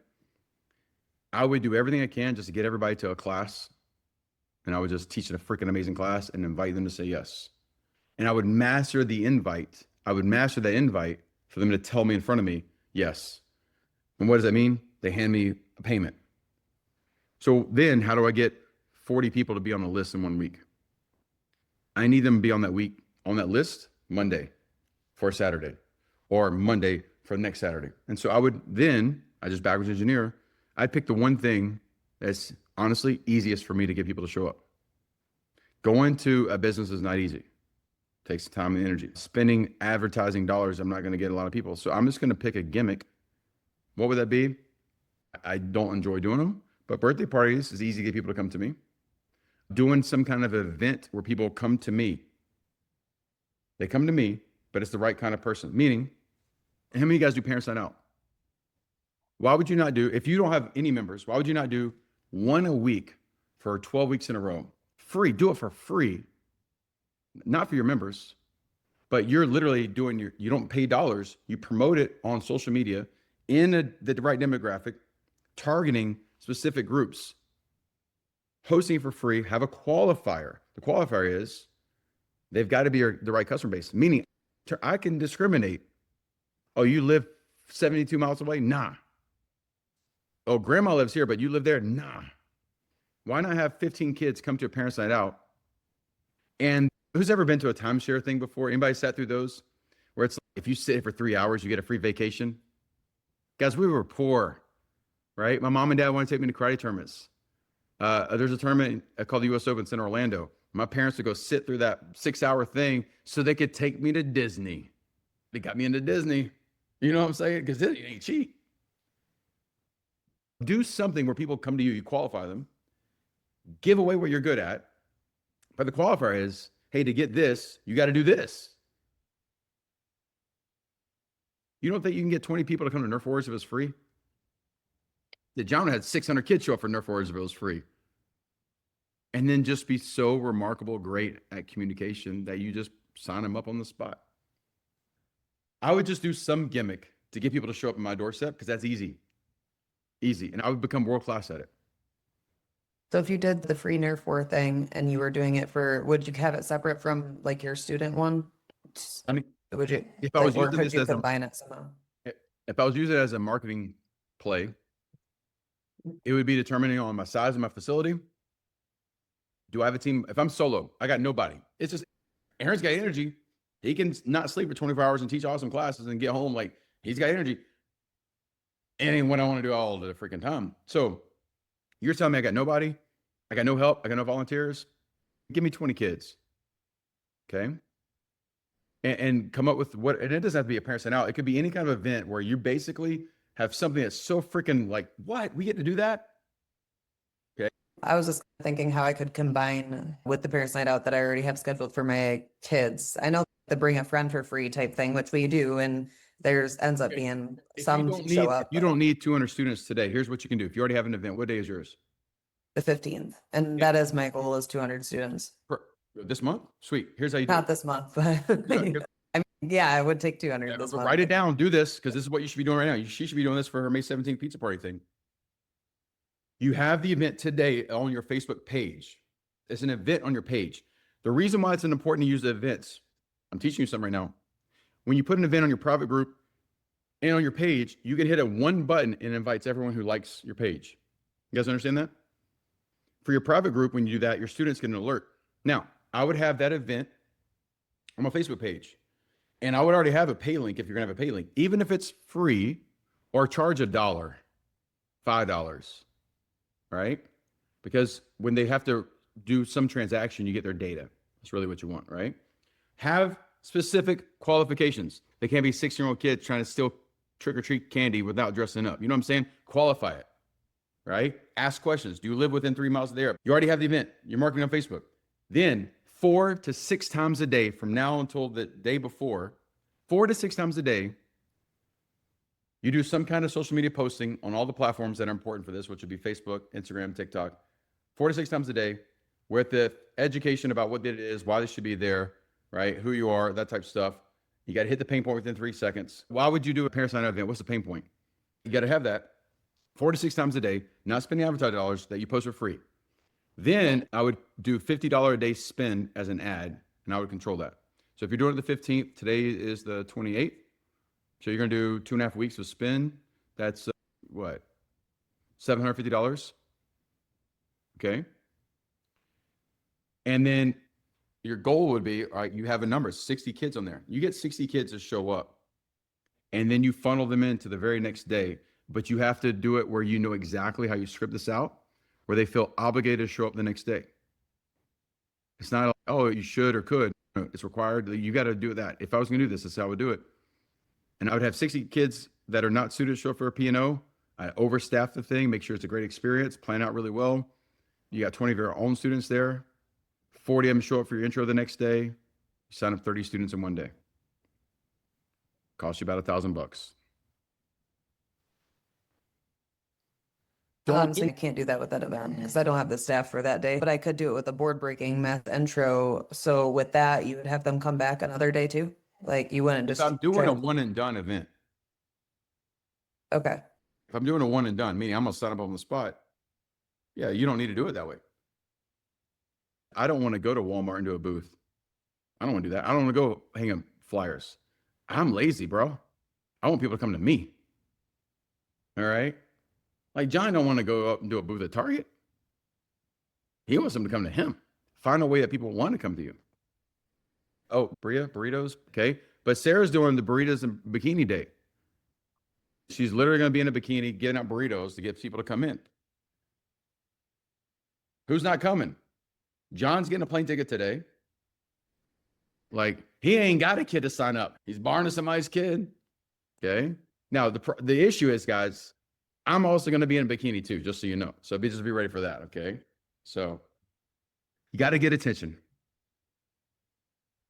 I would do everything I can just to get everybody to a class, and I would just teach a freaking amazing class and invite them to say yes. And I would master the invite. I would master that invite for them to tell me in front of me, yes. And what does that mean? They hand me a payment. So then how do I get 40 people to be on a list in 1 week? I need them to be on that list Monday for Saturday or Monday for next Saturday. And so I just backwards engineer. I'd pick the one thing that's honestly easiest for me to get people to show up. Going to a business is not easy. It takes time and energy. Spending advertising dollars, I'm not going to get a lot of people. So I'm just going to pick a gimmick. What would that be? I don't enjoy doing them, but birthday parties is easy to get people to come to me. Doing some kind of event where people come to me. They come to me, but it's the right kind of person. Meaning, how many of you guys do Parents Night Out? Why would you not do, if you don't have any members, why would you not do one a week for 12 weeks in a row? Free, do it for free. Not for your members, but you're literally doing you don't pay dollars. You promote it on social media in the right demographic, targeting specific groups, hosting it for free, have a qualifier. The qualifier is they've got to be the right customer base, meaning I can discriminate. Oh, you live 72 miles away? Nah. Oh, grandma lives here, but you live there? Nah. Why not have 15 kids come to a Parents Night Out? And who's ever been to a timeshare thing before? Anybody sat through those? Where it's like, if you sit for 3 hours, you get a free vacation? Guys, we were poor, right? My mom and dad wanted to take me to karate tournaments. There's a tournament called the US Open in Orlando. My parents would go sit through that 6-hour thing so they could take me to Disney. They got me into Disney. You know what I'm saying? Because Disney ain't cheap. Do something where people come to you, you qualify them, give away what you're good at. But the qualifier is, hey, to get this, you got to do this. You don't think you can get 20 people to come to Nerf Wars if it's free? The John had 600 kids show up for Nerf Wars if it was free. And then just be so remarkable, great at communication that you just sign them up on the spot. I would just do some gimmick to get people to show up at my doorstep because that's easy. Easy. And I would become world-class at it. So if you did the free Nerf War thing and you were doing it would you have it separate from like your student one? I mean, Would you, if I was or using could this you as a, combine it somehow? if I was using it as a marketing play, it would be determining on my size of my facility. Do I have a team? If I'm solo, I got nobody. It's just Aaron's got energy. He can not sleep for 24 hours and teach awesome classes and get home like he's got energy. And what I want to do all the freaking time. So you're telling me I got nobody, I got no help, I got no volunteers. Give me 20 kids. Okay. And come up with what, and it doesn't have to be a Parents Night Out. It could be any kind of event where you basically have something that's so freaking like, what? We get to do that? I was just thinking how I could combine with the Parents Night Out that I already have scheduled for my kids. I know the bring a friend for free type thing, which we do, and there's ends up being some show up. If you don't need 200 students today, here's what you can do. If you already have an event, what day is yours? the 15th. And that is my goal, is 200 students. This month? Sweet. Here's how you do Not it. this month, but here's- I mean, yeah, I would take 200 Yeah, this but month. write it down. Do this because this is what you should be doing right now. She should be doing this for her May 17th pizza party thing. You have the event today on your Facebook page. It's an event on your page. The reason why it's important to use the events, I'm teaching you something right now. When you put an event on your private group and on your page, you can hit a one button and it invites everyone who likes your page. You guys understand that? For your private group, when you do that, your students get an alert. Now, I would have that event on my Facebook page. And I would already have a pay link if you're gonna have a pay link, even if it's free or charge $1, $5, right? Because when they have to do some transaction, you get their data. That's really what you want, right? Have specific qualifications. They can't be 6-year-old kids trying to steal trick-or-treat candy without dressing up. You know what I'm saying? Qualify it, right? Ask questions. Do you live within 3 miles of the airport? You already have the event. You're marketing on Facebook. Then 4 to 6 times a day from now until the day before, 4 to 6 times a day, you do some kind of social media posting on all the platforms that are important for this, which would be Facebook, Instagram, TikTok, 4 to 6 times a day with the education about what it is, why they should be there, right? Who you are, that type of stuff. You got to hit the pain point within 3 seconds. Why would you do a parent sign up event? What's the pain point? You got to have that 4 to 6 times a day, not spending advertising dollars that you post for free. Then I would do $50 a day spend as an ad, and I would control that. So if you're doing it the 15th, today is the 28th. So you're going to do 2.5 weeks of spend. That's what? $750. Okay. And then your goal would be, all right, you have a number, 60 kids on there. You get 60 kids to show up. And then you funnel them into the very next day. But you have to do it where you know exactly how you script this out, where they feel obligated to show up the next day. It's not like, oh, you should or could. It's required. You got to do that. If I was going to do this, that's how I would do it. And I would have 60 kids that are not suited to show up for a P&O. I overstaff the thing, make sure it's a great experience, plan out really well. You got 20 of your own students there. 40 of them show up for your intro the next day. You sign up 30 students in one day. Cost you about $1,000. So I can't do that with that event because I don't have the staff for that day, but I could do it with a board breaking math intro. So with that, you would have them come back another day too? Like you wouldn't just. If I'm doing a one and done event, Okay. if I'm doing a one and done, meaning I'm going to sign up on the spot, yeah, you don't need to do it that way. I don't want to go to Walmart and do a booth. I don't want to do that. I don't want to go hang up flyers. I'm lazy, bro. I want people to come to me. All right. Like John don't want to go up and do a booth at Target. He wants them to come to him. Find a way that people want to come to you. Oh, Bria, burritos. Okay. But Sarah's doing the burritos and bikini day. She's literally going to be in a bikini, getting out burritos to get people to come in. Who's not coming? John's getting a plane ticket today. Like, he ain't got a kid to sign up. He's borrowing somebody's kid. Okay. Now, the issue is, guys, I'm also going to be in a bikini too, just so you know. So just be ready for that. Okay. So you got to get attention.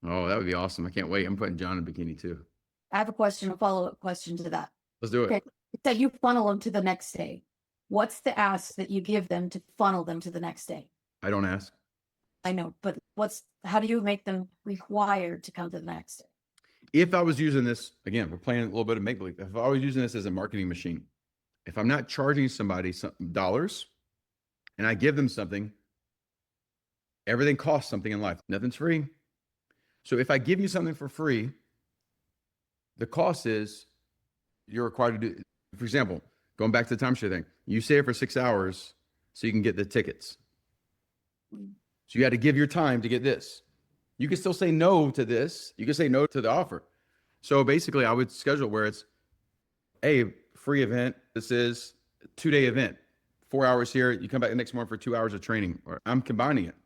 Oh, that would be awesome. I can't wait. I'm putting John in a bikini too. I have a question, a follow-up question to that. Let's do it. Okay. So you funnel them to the next day. What's the ask that you give them to funnel them to the next day? I don't ask. I know, but how do you make them required to come to the next day? If I was using this, again, we're playing a little bit of make-believe. If I was using this as a marketing machine, if I'm not charging somebody some dollars and I give them something, everything costs something in life. Nothing's free. So if I give you something for free, the cost is you're required to do, for example, going back to the timeshare thing, you stay for 6 hours so you can get the tickets. So you had to give your time to get this. You can still say no to this. You can say no to the offer. So basically I would schedule where it's a free event. This is a 2-day event, 4 hours here. You come back the next morning for 2 hours of training, or I'm combining it.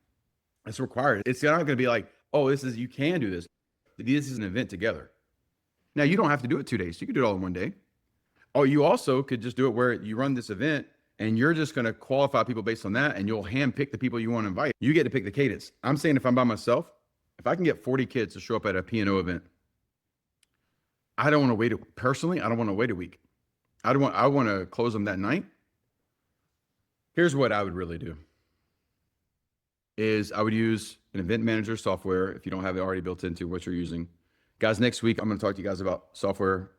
It's required. It's not going to be like, oh, you can do this. This is an event together. Now you don't have to do it 2 days. You can do it all in one day. Oh, you also could just do it where you run this event and you're just going to qualify people based on that. And you'll handpick the people you want to invite. You get to pick the cadence. I'm saying if I'm by myself, if I can get 40 kids to show up at a P&O event, I don't want to wait. Personally, I don't want to wait a week. I want to close them that night. Here's what I would really do. is I would use an event manager software if you don't have it already built into what you're using. Guys, next week, I'm going to talk to you guys about software.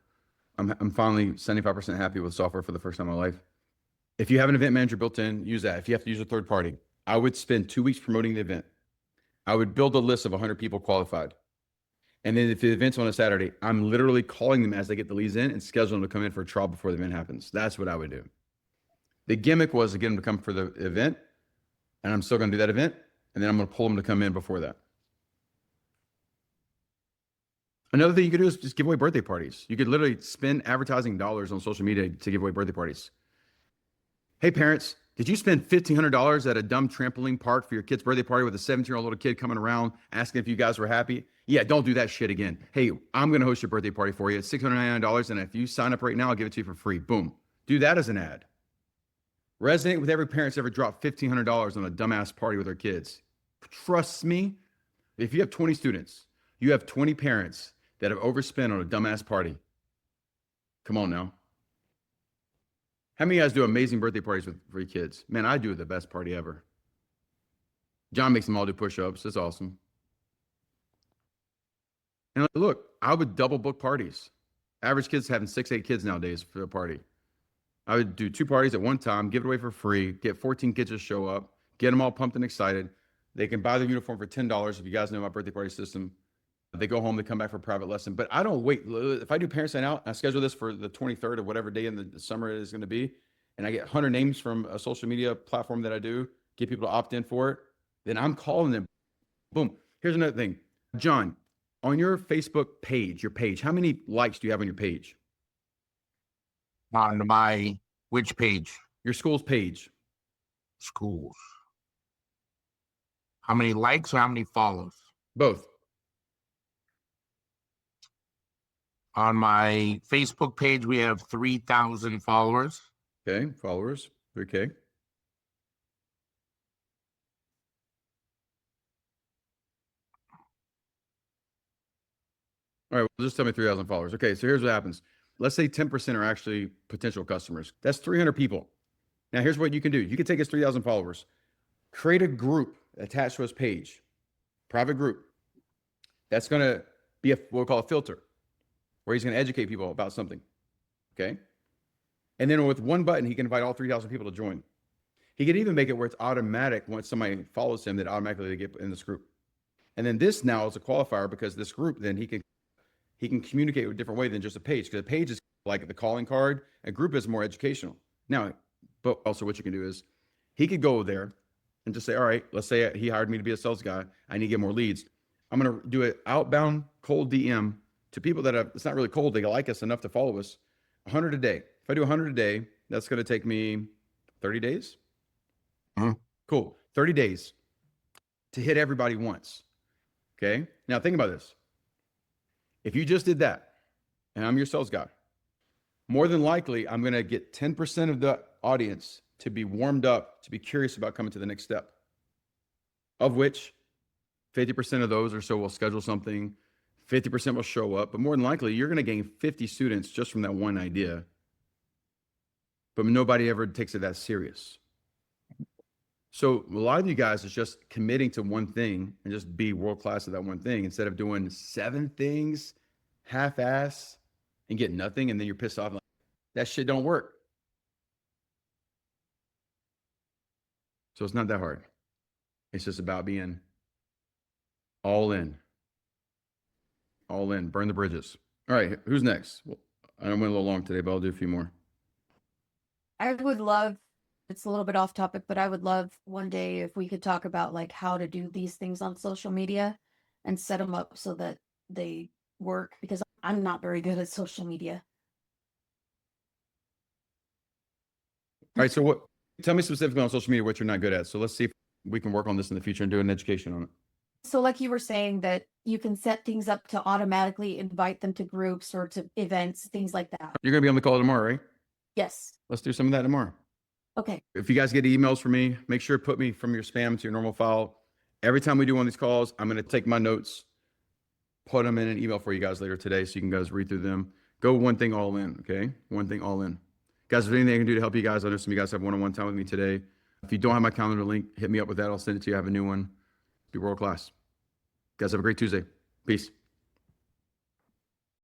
I'm finally 75% happy with software for the first time in my life. If you have an event manager built in, use that. If you have to use a third party, I would spend 2 weeks promoting the event. I would build a list of 100 people qualified. And then if the event's on a Saturday, I'm literally calling them as they get the leads in and schedule them to come in for a trial before the event happens. That's what I would do. The gimmick was to get them to come for the event, and I'm still going to do that event, and then I'm going to pull them to come in before that. Another thing you could do is just give away birthday parties. You could literally spend advertising dollars on social media to give away birthday parties. Hey, parents, did you spend $1,500 at a dumb trampoline park for your kid's birthday party with a 17-year-old little kid coming around asking if you guys were happy? Yeah, don't do that shit again. Hey, I'm going to host your birthday party for you. It's $699, and if you sign up right now, I'll give it to you for free. Boom. Do that as an ad. Resonate with every parent that's ever dropped $1,500 on a dumbass party with their kids. Trust me, if you have 20 students, you have 20 parents that have overspent on a dumbass party. Come on now. How many of you guys do amazing birthday parties for your kids? Man, I do the best party ever. John makes them all do push-ups. It's awesome. And look, I would double book parties. Average kid's having 6-8 kids nowadays for a party. I would do 2 parties at one time, give it away for free, get 14 kids to show up, get them all pumped and excited. They can buy their uniform for $10 if you guys know my birthday party system. They go home, they come back for a private lesson. But I don't wait. If I do parents night out, I schedule this for the 23rd or whatever day in the summer it is going to be, and I get 100 names from a social media platform that I do, get people to opt in for it, then I'm calling them. Boom. Here's another thing. John, on your Facebook page, how many likes do you have on your page? On my, which page? Your school's page. Schools. How many likes or how many follows? Both. On my Facebook page, we have 3,000 followers. Okay, followers. Okay. All right, well, just tell me 3,000 followers. Okay, so here's what happens. Let's say 10% are actually potential customers. That's 300 people. Now, here's what you can do. You can take his 3,000 followers, create a group attached to his page, private group. That's going to be what we'll call a filter, where he's going to educate people about something. Okay. And then with one button, he can invite all 3,000 people to join. He could even make it where it's automatic once somebody follows him that automatically they get in this group. And then this now is a qualifier because this group, then he can communicate in a different way than just a page, because a page is like the calling card. A group is more educational. Now, but also what you can do is he could go there and just say, all right, let's say he hired me to be a sales guy. I need to get more leads. I'm going to do an outbound cold DM to people that it's not really cold. They like us enough to follow us. 100 a day. If I do 100 a day, that's going to take me 30 days. Cool. 30 days to hit everybody once. Okay. Now think about this. If you just did that and I'm your sales guy, more than likely, I'm going to get 10% of the audience to be warmed up, to be curious about coming to the next step, of which 50% of those or so will schedule something, 50% will show up, but more than likely, you're going to gain 50 students just from that one idea, but nobody ever takes it that serious. So a lot of you guys is just committing to one thing and just be world-class at that one thing instead of doing 7 things half-ass and get nothing, and then you're pissed off. Like, that shit don't work. So it's not that hard. It's just about being all in. All in. Burn the bridges. All right, who's next? Well, I went a little long today, but I'll do a few more. I would love, it's a little bit off topic, but I would love one day if we could talk about like how to do these things on social media and set them up so that they work, because I'm not very good at social media. All right, so tell me specifically on social media what you're not good at. So let's see if we can work on this in the future and do an education on it. So like you were saying that you can set things up to automatically invite them to groups or to events, things like that. You're going to be on the call tomorrow, right? Yes. Let's do some of that tomorrow. Okay. If you guys get emails from me, make sure to put me from your spam to your normal file. Every time we do one of these calls, I'm going to take my notes, put them in an email for you guys later today so you can guys read through them. Go one thing all in, okay? One thing all in. Guys, if there's anything I can do to help you guys, I know some of you guys have one-on-one time with me today. If you don't have my calendar link, hit me up with that. I'll send it to you. I have a new one. Be world class. Guys, have a great Tuesday. Peace.